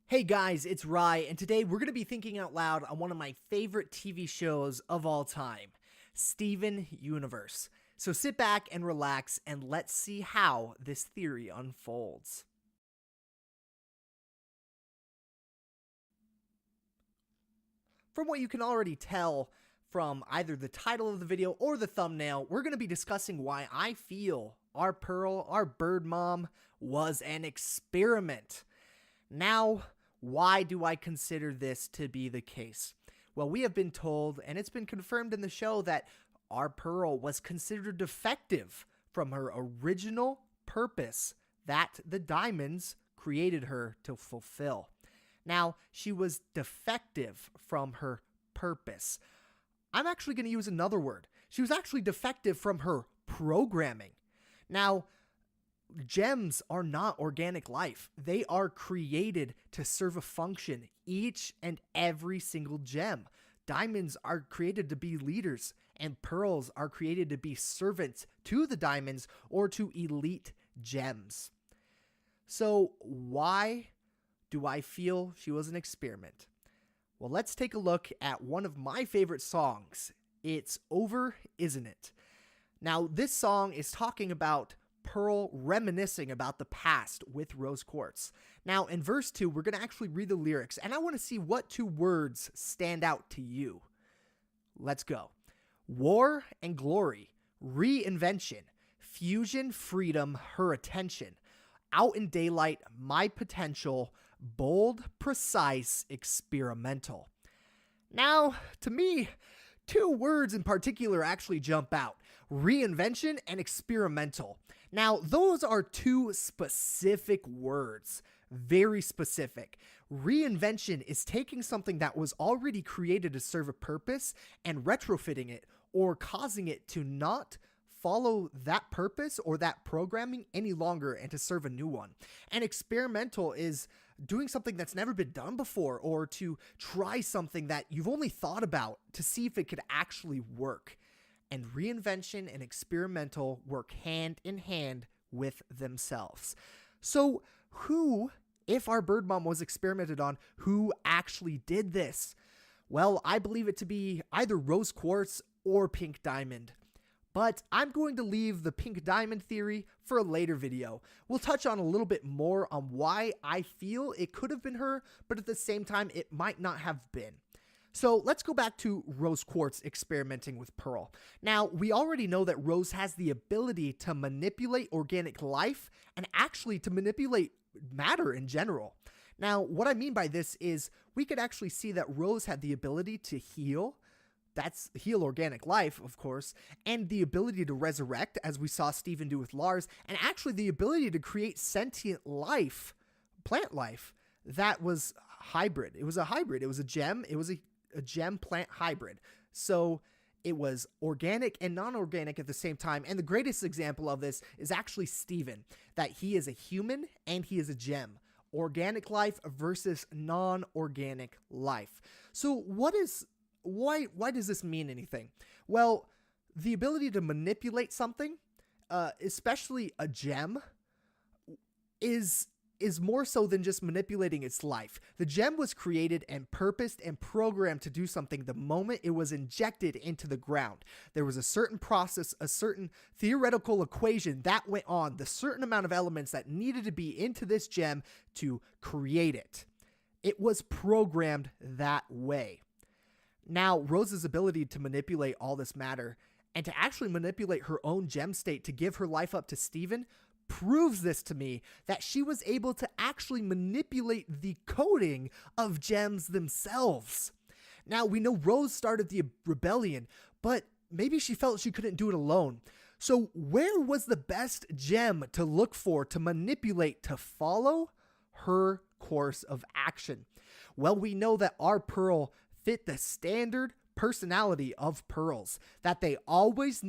Hey guys, it's Rye, and today we're going to be thinking out loud on one of my favorite TV shows of all time, Steven Universe. So sit back and relax, and let's see how this theory unfolds. From what you can already tell from either the title of the video or the thumbnail, we're going to be discussing why I feel our Pearl, our bird mom, was an experiment. Now, why do I consider this to be the case? Well, we have been told, and it's been confirmed in the show, that our Pearl was considered defective from her original purpose that the diamonds created her to fulfill. Now, she was defective from her purpose. I'm actually going to use another word. She was actually defective from her programming. Now, gems are not organic life. They are created to serve a function, each and every single gem. Diamonds are created to be leaders, and pearls are created to be servants to the diamonds or to elite gems. So why do I feel she was an experiment? Well, let's take a look at one of my favorite songs. It's Over, Isn't It? Now, this song is talking about Pearl reminiscing about the past with Rose Quartz. Now, in verse 2, we're going to actually read the lyrics, and I want to see what two words stand out to you. Let's go. War and glory, reinvention, fusion, freedom, her attention. Out in daylight, my potential, bold, precise, experimental. Now, to me, two words in particular actually jump out: reinvention and experimental. Now, those are two specific words, very specific. Reinvention is taking something that was already created to serve a purpose and retrofitting it, or causing it to not follow that purpose or that programming any longer and to serve a new one. And experimental is doing something that's never been done before, or to try something that you've only thought about to see if it could actually work. And reinvention and experimental work hand in hand with themselves. So who, if our bird mom was experimented on, who actually did this? Well, I believe it to be either Rose Quartz or Pink Diamond. But I'm going to leave the Pink Diamond theory for a later video. We'll touch on a little bit more on why I feel it could have been her, but at the same time, it might not have been. So let's go back to Rose Quartz experimenting with Pearl. Now, we already know that Rose has the ability to manipulate organic life and actually to manipulate matter in general. Now, what I mean by this is we could actually see that Rose had the ability to heal. That's heal organic life, of course, and the ability to resurrect, as we saw Steven do with Lars, and actually the ability to create sentient life, plant life, that was hybrid. It was a hybrid. It was a gem. It was a gem plant hybrid. So it was organic and non-organic at the same time. And the greatest example of this is actually Steven, that he is a human and he is a gem. Organic life versus non-organic life. So why does this mean anything? Well, the ability to manipulate something, especially a gem, is more so than just manipulating its life. The gem was created and purposed and programmed to do something the moment it was injected into the ground. There was a certain process, a certain theoretical equation that went on, the certain amount of elements that needed to be into this gem to create it. It was programmed that way. Now, Rose's ability to manipulate all this matter and to actually manipulate her own gem state to give her life up to Steven proves this to me, that she was able to actually manipulate the coding of gems themselves. Now, we know Rose started the rebellion, but maybe she felt she couldn't do it alone. So where was the best gem to look for to manipulate to follow her course of action? Well, we know that our Pearl fit the standard personality of pearls, that they always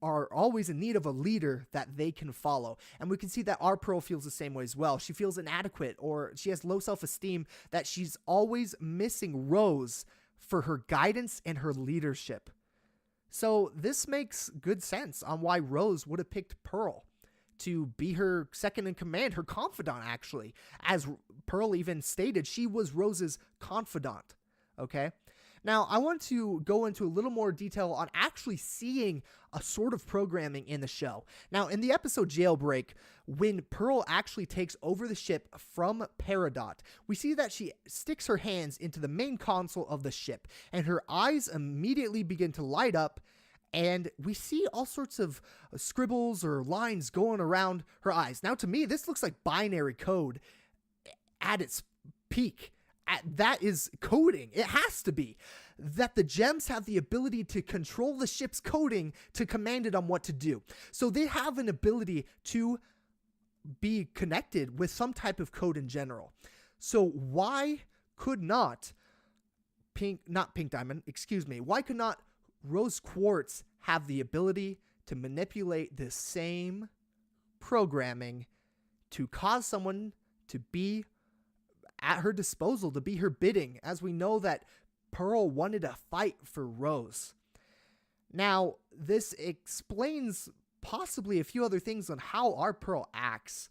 are always in need of a leader that they can follow. And we can see that our Pearl feels the same way as well. She feels inadequate, or she has low self-esteem, that she's always missing Rose for her guidance and her leadership. So this makes good sense on why Rose would have picked Pearl. to be her second in command, her confidant, actually. As Pearl even stated, she was Rose's confidant, okay? Now, I want to go into a little more detail on actually seeing a sort of programming in the show. Now, in the episode Jailbreak, when Pearl actually takes over the ship from Peridot, we see that she sticks her hands into the main console of the ship, and her eyes immediately begin to light up, and we see all sorts of scribbles or lines going around her eyes. Now, to me, this looks like binary code at its peak. That is coding. It has to be. That the gems have the ability to control the ship's coding to command it on what to do. So they have an ability to be connected with some type of code in general. So why could not Pink Diamond, why could not Rose Quartz have the ability to manipulate the same programming to cause someone to be at her disposal, to be her bidding, as we know that Pearl wanted a fight for Rose? Now, this explains possibly a few other things on how our Pearl acts,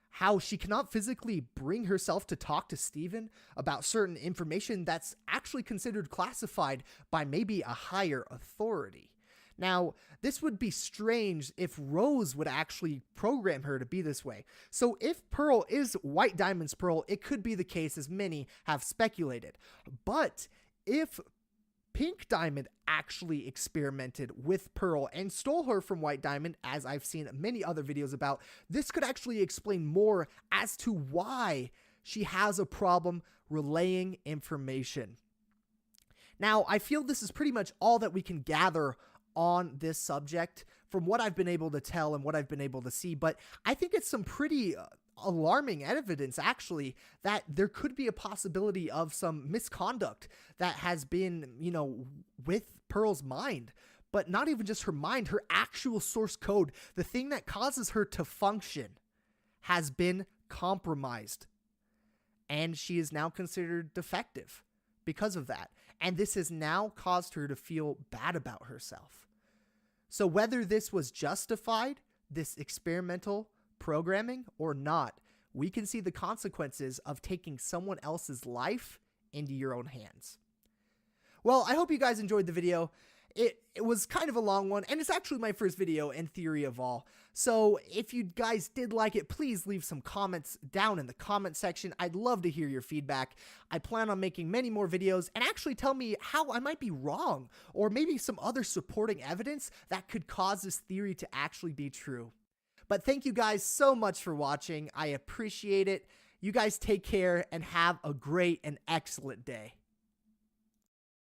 how she cannot physically bring herself to talk to Steven about certain information that's actually considered classified by maybe a higher authority. Now, this would be strange if Rose would actually program her to be this way. So if Pearl is White Diamond's Pearl, it could be the case, as many have speculated. But if Pink Diamond actually experimented with Pearl and stole her from White Diamond, as I've seen many other videos about, this could actually explain more as to why she has a problem relaying information. Now, I feel this is pretty much all that we can gather on this subject from what I've been able to tell and what I've been able to see, but I think it's some pretty alarming evidence, actually, that there could be a possibility of some misconduct that has been, with Pearl's mind. But not even just her mind, her actual source code, the thing that causes her to function, has been compromised. And she is now considered defective because of that. And this has now caused her to feel bad about herself. So whether this was justified, this experimental programming, or not, we can see the consequences of taking someone else's life into your own hands. Well, I hope you guys enjoyed the video. It was kind of a long one, and it's actually my first video in theory of all. So if you guys did like it, please leave some comments down in the comment section. I'd love to hear your feedback. I plan on making many more videos, and actually tell me how I might be wrong, or maybe some other supporting evidence that could cause this theory to actually be true. But thank you guys so much for watching. I appreciate it. You guys take care and have a great and excellent day.